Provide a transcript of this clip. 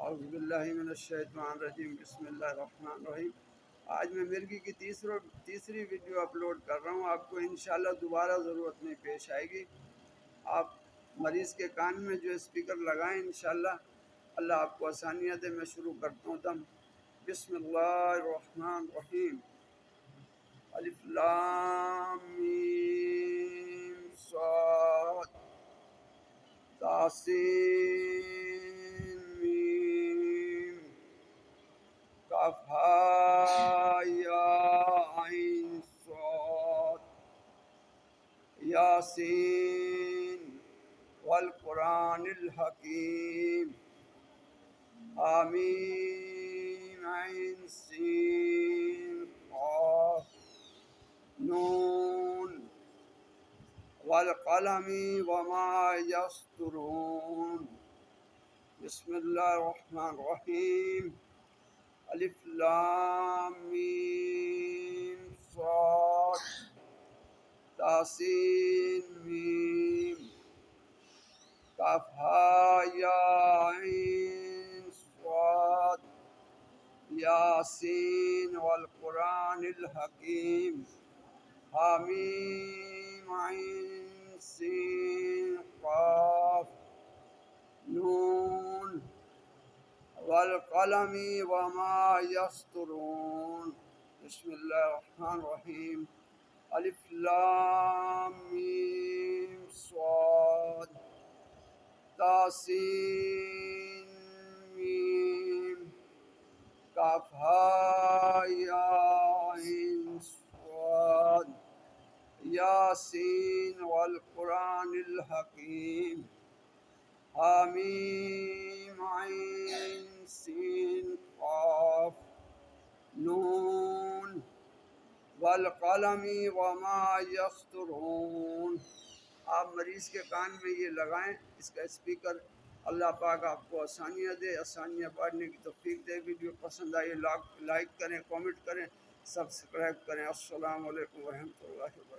اعوذ باللہ من الشیطان الرجیم، بسم اللہ الرحمن الرحیم۔ آج میں مرغی کی تیسری ویڈیو اپلوڈ کر رہا ہوں۔ آپ کو انشاءاللہ دوبارہ ضرورت نہیں پیش آئے گی۔ آپ مریض کے کان میں جو اسپیکر لگائیں انشاءاللہ اللہ آپ کو آسانیاں دے۔ میں شروع کرتا ہوں دم۔ بسم اللہ الرحمن الرحیم۔ الف لام میم صاد تاسین میم کاف ہا یا عین صاد یاسین والقرآن الحکیم حامیم عین سین قاف نون والقلم وما یسطرون۔ بسم اللہ الرحمن الرحیم۔ الف لام میم صاد تاسین میم کاف ہا یا عین صاد یاسین والقرآن الحکیم حامیم عین سین قاف نون والقلم وما یسطرون۔ بسم اللہ الرحمن الرحیم۔ الف لام میم صاد تاسین میم کاف ہا یا عین صاد یاسین والقرآن الحکیم حامیم عین سین قاف نون والقلم وما یسطرون۔ آپ مریض کے کان میں یہ لگائیں اس کا اسپیکر۔ اللہ پاک آپ کو آسانیاں دے، آسانیاں پڑھنے کی توفیق دے۔ ویڈیو پسند آئی لائک کریں، کامنٹ کریں، سبسکرائب کریں۔ السلام علیکم ورحمۃ اللہ وبرکاتہ۔